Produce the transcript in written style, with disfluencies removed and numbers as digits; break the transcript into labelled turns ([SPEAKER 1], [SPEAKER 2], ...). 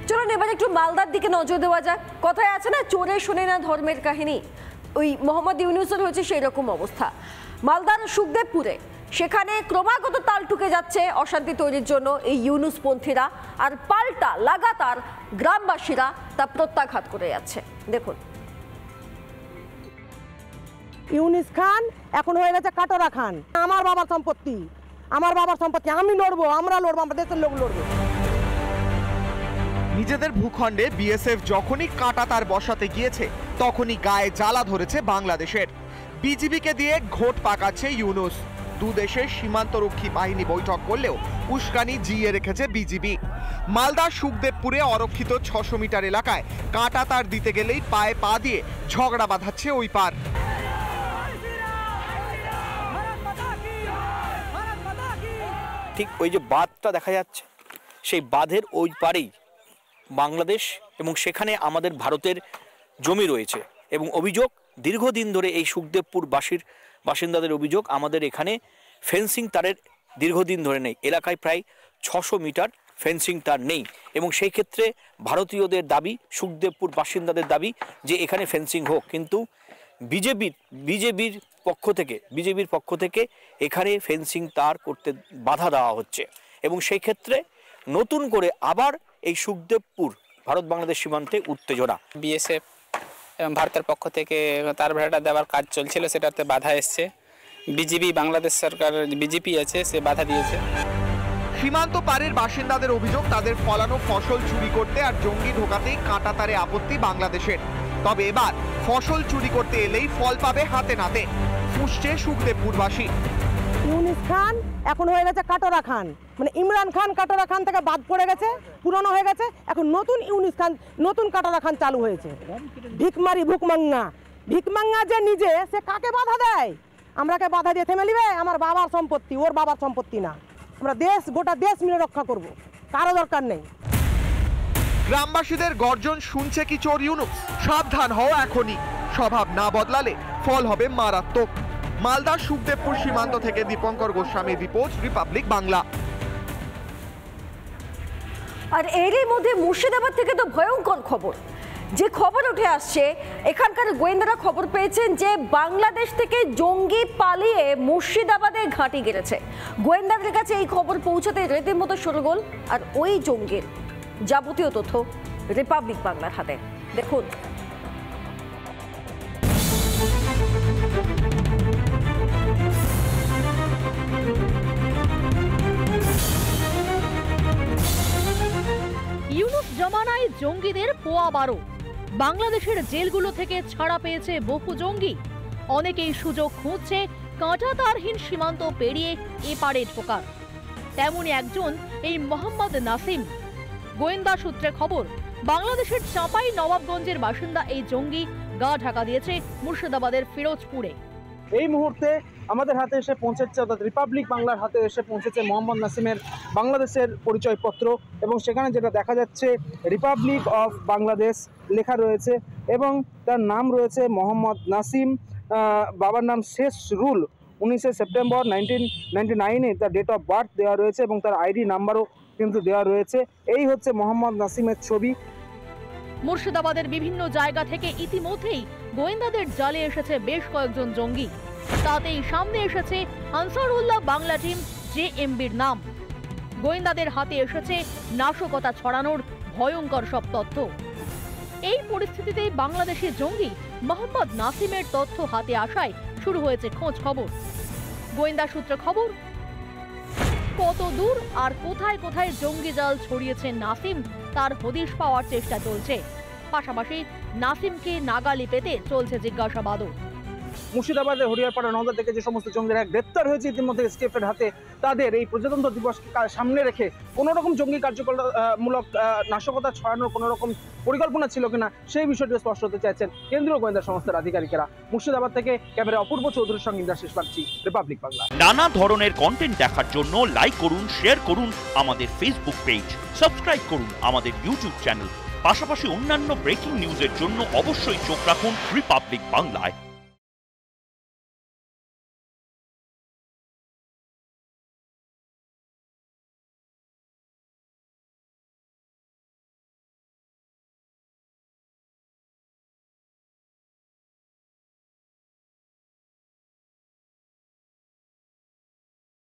[SPEAKER 1] চলুন এবার একটু মালদার দিকে নজর দেওয়া যাক। কথায় আছে না, চোরে শোনে না ধর্মের কাহিনী। ওই মোহাম্মদ ইউনূসের হয়েছে সেই রকম অবস্থা মালদার সুখদেবপুরে। সেখানে ক্রমাগত তাল টুকে যাচ্ছে অশান্তি তৈরির জন্য এই ইউনূসপন্থীরা, আর পাল্টা লাগাতার গ্রামবাসীরা তা প্রত্যাঘাত করে যাচ্ছে। দেখুন,
[SPEAKER 2] ইউনূস খান এখন হয়ে গেছে কাটোরা খান। আমার বাবার সম্পত্তি, আমি লড়বো, আমরা লড়বো, আমরা দেশের লোক লড়বো।
[SPEAKER 3] নিজেদের ভূখণ্ডে বিএসএফ যখনই কাঁটা তার বসাতে গিয়েছে তখনই গায়ে জ্বালা ধরেছে বাংলাদেশের। বিজিবিকে দিয়ে ঘোট পাকাচ্ছে ইউনূস। দু দেশের সীমান্তরক্ষী বাহিনী বৈঠক করলেও উস্কানি জিয়ে রেখেছে বিজিবি। মালদার সুখদেবপুরে অরক্ষিত 600 মিটার এলাকায় কাঁটা তার দিতে গেলেই পায়ে পা দিয়ে ঝগড়া বাঁধাচ্ছে ওই পার।
[SPEAKER 4] ঠিক ওই যে বাঁধটা দেখা যাচ্ছে, সেই বাঁধের ওই পারেই বাংলাদেশ এবং সেখানে আমাদের ভারতের জমি রয়েছে। এবং অভিযোগ দীর্ঘদিন ধরে এই সুখদেবপুর বাসিন্দাদের অভিযোগ, আমাদের এখানে ফেন্সিং তারের দীর্ঘদিন ধরে নেই। এলাকায় প্রায় 600 মিটার ফেন্সিং তার নেই এবং সেই ক্ষেত্রে ভারতীয়দের দাবি, সুখদেবপুর বাসিন্দাদের দাবি যে এখানে ফেন্সিং হোক। কিন্তু বিজেপির পক্ষ থেকে এখানে ফেন্সিং তার করতে বাধা দেওয়া হচ্ছে এবং সেই ক্ষেত্রে নতুন করে আবার এই সুখদেবপুর ভারত বাংলাদেশ সীমান্তে উত্তেজনা।
[SPEAKER 5] বিএসএফ এবং ভারতের পক্ষ থেকে তার ভাড়াটা দেওয়ার কাজ চলছিল, সেটাতে বাধা এসছে। বিজেপি, বাংলাদেশ সরকার বিজেপি আছে, সে বাধা দিয়েছে।
[SPEAKER 3] সীমান্ত পারের বাসিন্দাদের অভিযোগ, তাদের ফলানো ফসল চুরি করতে আর জঙ্গি ঢোকাতেই কাঁটা তারে আপত্তি বাংলাদেশের। তবে এবার ফসল চুরি করতে এলেই ফল পাবে হাতে নাতে, ফুঁসছে সুখদেবপুরবাসী।
[SPEAKER 2] ইউনূস খান এখন হয়ে গেছে কাটোরা খান, মানে ইমরান খান কাটোরা খান থেকে বাদ পড়ে গেছে, পুরনো হয়ে গেছে। এখন নতুন ইউনূস খান, নতুন কাটোরা খান চালু হয়েছে। ভিকমাঙ্গা যে নিজে, সে কাকে বাধা দেয়? আমরাকে বাধা দিয়ে থেমে নিবে? আমার বাবার সম্পত্তি, ওর বাবার সম্পত্তি না। আমরা গোটা দেশ মিলে রক্ষা করব, কারো দরকার নেই।
[SPEAKER 3] গ্রামবাসীদের গর্জন শুনছে কি চোর ইউনূস? সাবধান হও এখনই, স্বভাব না বদলালে ফল হবে মারাত্মক। মালদার সুখদেবপুর সীমান্ত থেকে দীপঙ্কর গোস্বামীর রিপোর্ট, রিপাবলিক বাংলা।
[SPEAKER 1] আর এরই মধ্যে মুর্শিদাবাদ থেকে তো ভয়ঙ্কর খবর, যে খবর উঠে আসছে, এখানকার গোয়েন্দারা খবর পেয়েছেন যে বাংলাদেশ থেকে জঙ্গি পালিয়ে মুর্শিদাবাদে ঘাঁটি গেড়েছে। গোয়েন্দাদের কাছে এই খবর পৌঁছাতে রীতিমতো শোরগোল, আর ওই জঙ্গির যাবতীয় তথ্য রিপাবলিক বাংলার হাতে। দেখুন,
[SPEAKER 6] ইউনূস জমানায় জঙ্গিদের পোয়া 12। বাংলাদেশের জেলগুলো থেকে ছাড়া পেয়েছে বহু জঙ্গি। অনেকেই সুযোগ খুঁজছে কাঁটাতারহীন সীমান্ত পেরিয়ে এপারে ঢোকার। তেমনই একজন এই মোহাম্মদ নাসিম। গোয়েন্দা সূত্রে খবর, বাংলাদেশের চাঁপাই নবাবগঞ্জের বাসিন্দা এই জঙ্গি গা ঢাকা দিয়েছে মুর্শিদাবাদের ফিরোজপুরে।
[SPEAKER 7] এই মুহূর্তে আমাদের হাতে এসে পৌঁছেছে, অর্থাৎ রিপাবলিক বাংলার হাতে এসে পৌঁছেছে মোহাম্মদ নাসিমের বাংলাদেশের পরিচয়পত্র, এবং সেখানে যেটা দেখা যাচ্ছে রিপাবলিক অফ বাংলাদেশ লেখা রয়েছে এবং তার নাম রয়েছে মোহাম্মদ নাসিম। বাবার নাম শেষ রুল, 19 সেপ্টেম্বর 1999-এ তার ডেট অফ বার্থ দেওয়া রয়েছে এবং তার আইডি নাম্বারও কিন্তু দেওয়া রয়েছে। এই হচ্ছে মোহাম্মদ নাসিমের ছবি।
[SPEAKER 6] মুর্শিদাবাদের বিভিন্ন জায়গা থেকে ইতিমধ্যেই গোয়েন্দাদের জালে এসেছে বেশ কয়েকজন জঙ্গি। তাতেই সামনে এসেছে আনসারুল্লাহ বাংলা টিম জেএমবির নাম। গোয়েন্দাদের হাতে এসেছে নাশকতা ছড়ানোর ভয়ঙ্কর সব তথ্য। এই পরিস্থিতিতে বাংলাদেশি জঙ্গি মোহাম্মদ নাসিমের তথ্য হাতে আসায় শুরু হয়েছে খোঁজ খবর। গোয়েন্দা সূত্রে খবর, কত দূর আর কোথায় কোথায় জঙ্গি জাল ছড়িয়েছে নাসিম তার হদিশ পাওয়ার চেষ্টা চলছে। পাশাপাশি নাসিমকে নাগালে পেতে চলছে জিজ্ঞাসাবাদও।
[SPEAKER 7] মুর্শিদাবাদের হরিয়ারপাড়া নওদা থেকে যে সমস্ত জঙ্গিরা গ্রেপ্তার হয়েছে ইতিমধ্যে এসকেপের হাতে, তাদের এই প্রজাতন্ত্র দিবসকে সামনে রেখে কোনো রকম জঙ্গি কার্যকলাপমূলক নাশকতা ছড়ানোর কোনো রকম পরিকল্পনা ছিল কিনা সেই বিষয়টি স্পষ্ট হতে চাইছেন কেন্দ্রীয় গোয়েন্দা সংস্থার আধিকারিকেরা। মুর্শিদাবাদ থেকে ক্যামেরা অপূর্ব চৌধুরীর সঙ্গে ইন্দ্রাশিস বাগচি, রিপাবলিক বাংলা।
[SPEAKER 8] নানা ধরনের কন্টেন্ট দেখার জন্য লাইক করুন, শেয়ার করুন আমাদের ফেসবুক পেজ, সাবস্ক্রাইব করুন আমাদের ইউটিউব চ্যানেল। পাশাপাশি অন্যান্য ব্রেকিং নিউজের জন্য অবশ্যই চোখ রাখুন রিপাবলিক বাংলায়।